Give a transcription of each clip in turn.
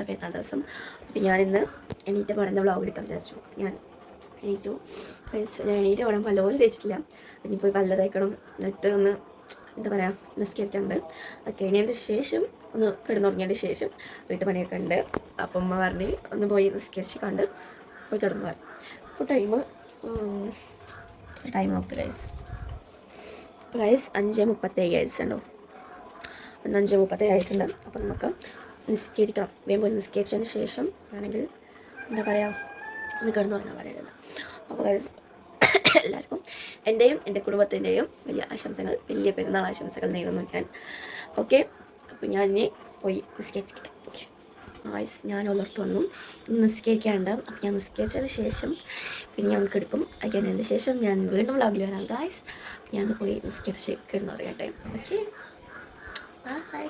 പെരുന്നാൾ ദിവസം. അപ്പം ഞാനിന്ന് എണീറ്റ് പടന്ന വ്ളോഗ് എടുക്കാൻ വിചാരിച്ചു. ഞാൻ എണീറ്റ് പടം പലപോലെ തേച്ചിട്ടില്ല. ഇനി പോയി പല്ല തേക്കണം. എന്നിട്ട് ഒന്ന് എന്താ പറയുക നിസ്കരിക്കാനുണ്ട്. അത് കഴിഞ്ഞതിന് ശേഷം ഒന്ന് കിടന്നുറങ്ങിയതിന് ശേഷം വീട്ടുപണിയൊക്കെ ഉണ്ട്. അപ്പം അമ്മ പറഞ്ഞ് ഒന്ന് പോയി നിസ്കരിച്ച് കണ്ട് പോയി കിടന്നു പോകാൻ. അപ്പോൾ ടൈം നോക്ക് ഗൈസ് 5:37 ഉണ്ടോ? 5:37 ആയിട്ടുണ്ട്. അപ്പം നമുക്ക് നിസ്കരിക്കണം. വേഗം പോയി നിസ്കരിച്ചതിന് ശേഷം വേണമെങ്കിൽ എന്താ പറയുക ഒന്ന് കിടന്നു തുടങ്ങാൻ പറയുന്നത്. അപ്പോൾ എല്ലാവർക്കും എൻ്റെയും എൻ്റെ കുടുംബത്തിൻ്റെയും വലിയ ആശംസകൾ, വലിയ പെരുന്നാൾ ആശംസകൾ നേരുന്നു ഞാൻ. ഓക്കെ, അപ്പോൾ ഞാൻ ഇനി പോയി നിസ്കരിക്കട്ടെ. ഓക്കെ ഗൈസ്, ഞാൻ ഉള്ളടത്ത് വന്നു. ഇനി നിസ്കരിക്കാനുണ്ട്. അപ്പോൾ ഞാൻ നിസ്കരിച്ചതിന് ശേഷം പിന്നെ ഞാൻ കിടക്കും. അതിന് ശേഷം ഞാൻ വീണ്ടും വ്ളോഗിൽ വരാം ഗൈസ്. ഞാൻ പോയി നിസ്കരിച്ച് കിടന്നു തുടങ്ങട്ടെ. Okay bye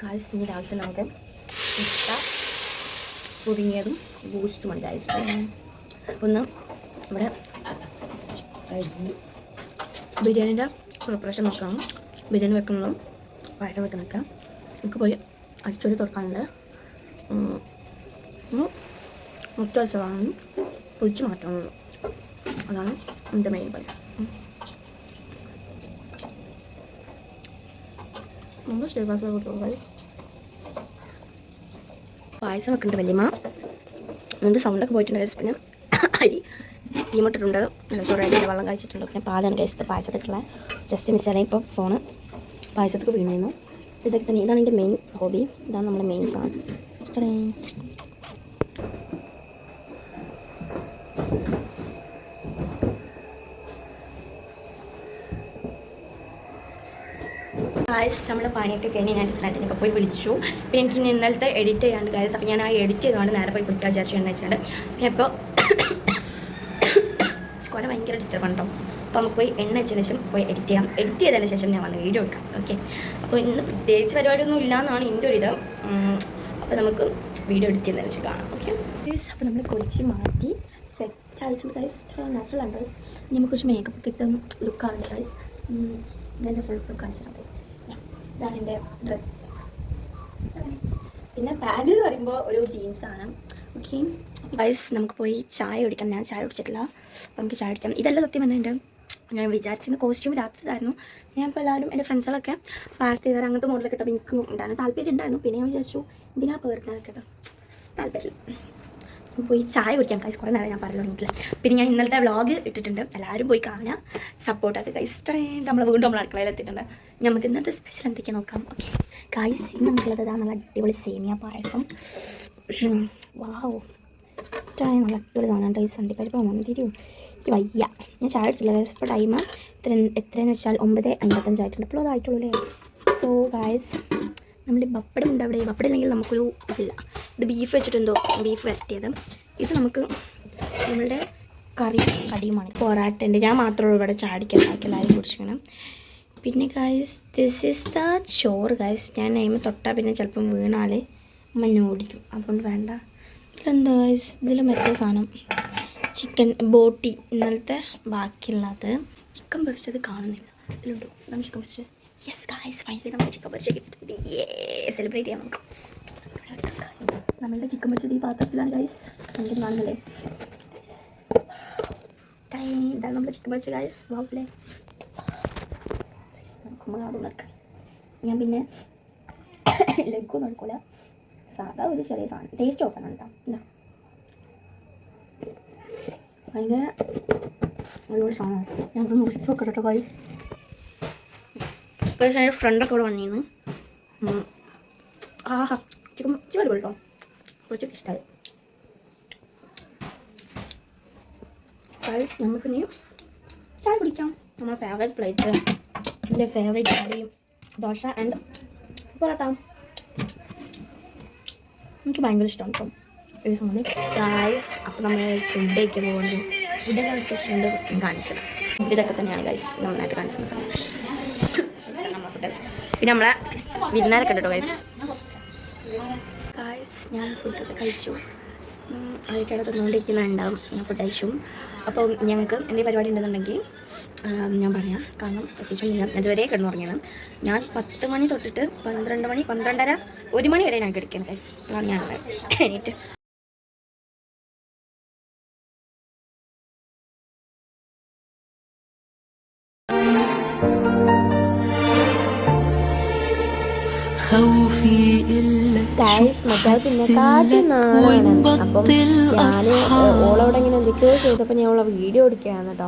guys. ഇനി രാവിലത്തെ നമുക്ക് മുട്ട പുഴുങ്ങിയതും ബൂസ്റ്റുമാണ് ഗൈസ്. ഒന്ന് ഇവിടെ ബിരിയാണീൻ്റെ പ്രിപ്പറേഷൻ നോക്കണം. ബിരിയാണി വെക്കുന്നതും പായസം വെക്കുന്നതൊക്കെ നമുക്ക് പോയി അടിച്ചൊരു തുറക്കാനുണ്ട്. മുട്ട വെച്ചതാണ് പൊളിച്ച് മാറ്റണം. അതാണ് എൻ്റെ മെയിൻ പണി. നമ്മൾ സ്റ്റേബാസ് കൊടുക്കും. പായസം വെക്കുന്നുണ്ട് വല്യമ്മ. എന്നിട്ട് സൗണ്ടൊക്കെ പോയിട്ടുണ്ട് ഗൈസ്. പിന്നെ അരി തീമിട്ടിട്ടുണ്ട്. നല്ല ചോറായിട്ട് വെള്ളം കഴിച്ചിട്ടുണ്ട്. പിന്നെ പാലാണ് കഴിച്ചത്. പായസത്തേക്കുള്ള ജസ്റ്റ് മിസ്സാണ്. ഇപ്പോൾ ഫോണ് പായസത്തേക്ക് വീണിരുന്നു. ഇതൊക്കെ തന്നെ. ഇതാണ് എൻ്റെ മെയിൻ ഹോബി. ഇതാണ് നമ്മുടെ മെയിൻ സാധനം. ഗൈസ്, നമ്മുടെ പണിയൊക്കെ കഴിഞ്ഞ് ഞാൻ ഫ്രണ്ടിനൊക്കെ പോയി വിളിച്ചു. പിന്നെ എനിക്ക് ഇന്നലത്തെ എഡിറ്റ് ചെയ്യാണ്ട് ഗൈസ്. അപ്പോൾ ഞാൻ ആ എഡിറ്റ് ചെയ്തുകൊണ്ട് നേരെ പോയി വിളിക്കാൻ വിചാരിച്ചു വെച്ചിട്ടുണ്ട്. പിന്നെ ഇപ്പോൾ സ്കോല ഭയങ്കര ഡിസ്റ്റർബ് ഉണ്ടോ. അപ്പോൾ നമുക്ക് പോയി എണ്ണ വെച്ചതിന് ശേഷം പോയി എഡിറ്റ് ചെയ്യാം. എഡിറ്റ് ചെയ്തതിന് ശേഷം ഞാൻ വന്ന് വീഡിയോ എടുക്കാം. ഓക്കെ, അപ്പോൾ ഇന്ന് പ്രത്യേകിച്ച് പരിപാടിയൊന്നും ഇല്ലയെന്നാണ് എൻ്റെ ഒരു ഇത്. അപ്പോൾ നമുക്ക് വീഡിയോ എഡിറ്റ് ചെയ്തതിന് ശേഷം കാണാം. ഓക്കെ ഗൈസ്, അപ്പോൾ നമ്മൾ കുളിച്ച് മാറ്റി സെറ്റ് ആയിട്ടുണ്ട് ഗൈസ്. നാച്ചുറൽ ആണ് ഗൈസ്. നമുക്ക് കുറച്ച് മേക്കപ്പ് കിട്ടും ലുക്കാണ് ഗൈസ്. എൻ്റെ ഫുൾ ലുക്ക് കാണിച്ചു തരാം ഗൈസ്. ഇതാണ് എൻ്റെ ഡ്രസ്സ്. പിന്നെ പാൻറ് എന്ന് പറയുമ്പോൾ ഒരു ജീൻസാണ്. ഓക്കെ ഗൈസ്, നമുക്ക് പോയി ചായ കുടിക്കാം. ഞാൻ ചായ കുടിച്ചിട്ടില്ല. അപ്പോൾ നമുക്ക് ചായ കുടിക്കാം. ഇതല്ല സത്യം തന്നെ എൻ്റെ ഞാൻ വിചാരിച്ചിരുന്ന കോസ്റ്റ്യൂം രാത്രിയിലായിരുന്നു. ഞാൻ ഇപ്പോൾ എല്ലാവരും എൻ്റെ ഫ്രണ്ട്സുകളൊക്കെ പാർക്ക് ചെയ്താൽ അങ്ങനത്തെ മോഡലൊക്കെ ഇട്ടപ്പോൾ എനിക്ക് ഉണ്ടായിരുന്നു താല്പര്യം ഉണ്ടായിരുന്നു. പിന്നെ ഞാൻ വിചാരിച്ചു ഇതിനാ പേർക്കാതെ കേട്ടോ താല്പര്യം. പോയി ചായ കുടിക്കാം ഗൈസ്. കുറേ നേരം ഞാൻ പറഞ്ഞു തുടങ്ങിയിട്ടില്ല. പിന്നെ ഞാൻ ഇന്നലത്തെ വ്ളോഗ് ഇട്ടിട്ടുണ്ട്. എല്ലാവരും പോയി കാണാം, സപ്പോർട്ടൊക്കെ ഗൈസ്. ഇത്രയും നമ്മൾ വീണ്ടും നമ്മൾ അടുക്കളയിൽ എത്തിയിട്ടുണ്ട്. നമുക്ക് ഇന്നത്തെ സ്പെഷ്യൽ എന്തൊക്കെയാണ് നോക്കാം. ഓക്കെ ഗൈസ്, ഇന്ന് നമുക്കുള്ളത് നല്ല അടിപൊളി സേമിയ പായസം. വാവ്, ഇത്രയും നല്ല അടിപൊളി സാധനം ഗൈസ്. അണ്ടിപ്പരിപ്പ് മന്തിരിയും വയ്യ. ഞാൻ ചായ കുടിച്ചില്ല ഗൈസ്. ഇപ്പോൾ ടൈം എത്രയെന്ന് വെച്ചാൽ 9:55 ആയിട്ടുണ്ട്. ഇപ്പോൾ അതായിട്ടുള്ളൂ അല്ലേ. സോ ഗൈസ്, നമ്മൾ പപ്പടം ഉണ്ട് അവിടെ. പപ്പടം ഇല്ലെങ്കിൽ നമുക്കൊരു ഇതില്ല. ഇത് ബീഫ് വെച്ചിട്ടെന്തോ ബീഫ് വരട്ടിയത്. ഇത് നമുക്ക് നമ്മളുടെ കടിയുമാണ്. പൊറാട്ടൻ്റെ ഞാൻ മാത്രമേ ഇവിടെ ചാടിക്കാൻ ബാക്കി എല്ലാവരും കുടിച്ചിരിക്കണം. പിന്നെ ഗൈസ്, ദിസ് ഈസ് ദ ചോറ് ഗൈസ്. ഞാൻ നെയ്മ തൊട്ടാൽ പിന്നെ ചിലപ്പം വീണാൽ അമ്മ ഓടിക്കും. അതുകൊണ്ട് വേണ്ട. ഇതിലെന്താ ഗൈസ്, ഇതിൽ മറ്റേ സാധനം ചിക്കൻ ബോട്ടി ഇന്നലത്തെ ബാക്കിയുള്ളത്. ചിക്കൻ പൊരിച്ചത് കാണുന്നില്ല. ഇതിലുണ്ടോ? നമ്മൾ ചിക്കൻ പൊരിച്ചത്. യെസ് ഗൈസ്, ഫൈനലി നമ്മൾ ചിക്കൻ പൊരിച്ചത് കിട്ടിയിട്ടുണ്ട്. സെലിബ്രേറ്റ് ചെയ്യാം നമുക്ക്. നമ്മളുടെ ചിക്കൻ പൊരിച്ചത് ഈ പാത്രത്തിലാണ് ഗൈസ്. നമുക്ക് കാണുന്നില്ലേ. ഇതാണ് നമ്മുടെ ചിക്കൻ പൊരിച്ചത് ഗൈസ്. വാവല്ലേ, നമുക്ക് നടക്കാം. ഞാൻ പിന്നെ ലെഗൊന്നും എടുക്കില്ല. സാധാ ഒരു ചെറിയ സാധനം ടേസ്റ്റ് നോക്കണം കേട്ടോ. എന്താ ഭയങ്കര അടിപൊളി സാധനമാണ്. ഞങ്ങൾക്ക് മുറിച്ച് നോക്കട്ടെ കേട്ടോ ഗൈസ്. എൻ്റെ ഫ്രണ്ടൊക്കെ ഇവിടെ വന്നിരുന്നു. ചിക്കൻ അടിപൊളി കേട്ടോ. കുറച്ചൊക്കെ ഇഷ്ടമായി ഗൈസ്. നമുക്ക് നീ ചായ കുടിക്കാം. നമ്മുടെ ഫേവറേറ്റ് പ്ലേറ്റ്, എൻ്റെ ഫേവറേറ്റ് കറിയും ദോശ ആൻഡ് പൊറോട്ട. എനിക്ക് ഭയങ്കര ഇഷ്ടമാണ് കേട്ടോ ഈ സാധനം ഗൈസ്. അപ്പോൾ നമ്മൾ ഫുഡ് കഴിക്കാൻ പോകുന്നു. ഫുഡൊക്കെ എടുത്തിട്ടുണ്ട് കാണിച്ചത്. ഇതൊക്കെ തന്നെയാണ് ഗൈസ് നന്നായിട്ട് കാണിച്ചിരുന്ന സമയം. നമ്മളെ ഫുഡ് പിന്നെ നമ്മളെ വിരുന്നാരൊക്കെ ഉണ്ടോ ഗൈസ്. ഞാൻ ഫുഡൊക്കെ കഴിച്ചു. അതൊക്കെയാണ് തിന്നുകൊണ്ടിരിക്കുന്നുണ്ടാവും. ഞാൻ ഫുഡ് കഴിച്ചു. അപ്പോൾ ഞങ്ങൾക്ക് എന്തെങ്കിലും പരിപാടി ഉണ്ടെന്നുണ്ടെങ്കിൽ ഞാൻ പറയാം. കാരണം പ്രത്യേകിച്ചൊന്നും ഇതുവരെ കിടന്നുറങ്ങിയത്. ഞാൻ 10 മണി തൊട്ടിട്ട് 12 മണി 12:30 1 മണി വരെ ഞാൻ കിടക്കുന്നത് ഗൈസ്. അതാണ് ഞാൻ എണീറ്റ്. ഗൈസ് മറ്റാൾ പിന്നെ കാറ്റുന്നാണ്. അപ്പം ഞാൻ ഓളോടെ ഇങ്ങനെ എന്തൊക്കെയോ ചെയ്തപ്പോൾ ഞാൻ ഓളെ വീഡിയോ എടുക്കുകയാണ് കേട്ടോ.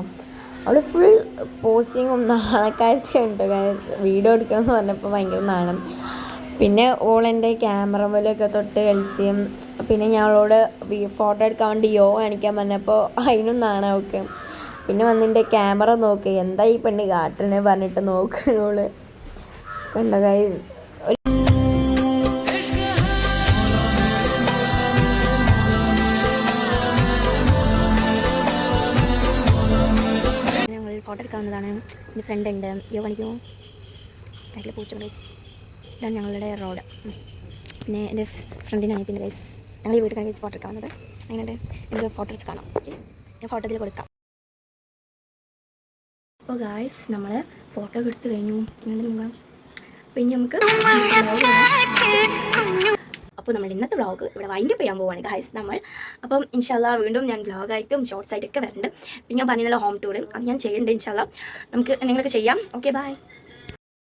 അവൾ ഫുൾ പോസ്റ്റിങ്ങും നാണക്കാഴ്ചയുണ്ട് ഗൈസ്. വീഡിയോ എടുക്കാമെന്ന് പറഞ്ഞപ്പോൾ ഭയങ്കര നാണം. പിന്നെ ഓളെൻ്റെ ക്യാമറ പോലെയൊക്കെ തൊട്ട് കളിച്ച്. പിന്നെ ഞാൻ അവളോട് ഫോട്ടോ എടുക്കാൻ വേണ്ടി കാണിക്കാൻ പറഞ്ഞപ്പോൾ അതിനും നാണം അവൾക്ക്. പിന്നെ വന്നിൻ്റെ ക്യാമറ നോക്ക്, എന്താ ഈ പെണ്ണ് കാട്ടണേ പറഞ്ഞിട്ട് നോക്കണോള്. കണ്ടോ ഗൈസ്. ഫോട്ടോ എടുക്കാവുന്നതാണ്. എൻ്റെ ഫ്രണ്ട് ഉണ്ട്, കാണിക്കുമോ? ബാക്കിൽ പൂച്ച ഗൈസ്. ഇതാണ് ഞങ്ങളുടെ റോഡ്. പിന്നെ എൻ്റെ ഫ്രണ്ടിൻ്റെ അനിയത്തിൻ്റെ ഗൈസ്. ഞങ്ങൾ ഈ വീട്ടിൽ ഗൈസ് ഫോട്ടോ എടുക്കാൻ വന്നത്. അങ്ങനെയുണ്ട്. എനിക്ക് ഫോട്ടോ എടുത്ത് കാണാം. ഓക്കെ, ഞാൻ ഫോട്ടോ ഇതിൽ കൊടുക്കാം. അപ്പോൾ ഗൈസ് നമ്മൾ ഫോട്ടോ ഒക്കെ എടുത്ത് കഴിഞ്ഞു. നോക്കാം. പിന്നെ നമുക്ക് അപ്പോൾ നമ്മുടെ ഇന്നത്തെ വ്ളോഗ് ഇവിടെ വൈൻഡപ്പ് ചെയ്യാൻ പോവുകയാണ് ഗൈസ് നമ്മൾ. അപ്പം ഇൻഷാല്ലാ വീണ്ടും ഞാൻ വ്ളോഗായിട്ടും ഷോർട്സ് ആയിട്ടൊക്കെ വരുന്നുണ്ട്. പിന്നെ ഞാൻ പറഞ്ഞല്ലോ ഹോം ടൂർ, അത് ഞാൻ ചെയ്യുന്നുണ്ട്. ഇൻഷാല്ലാ നമുക്ക് എന്തെങ്കിലുമൊക്കെ ചെയ്യാം. Okay, by.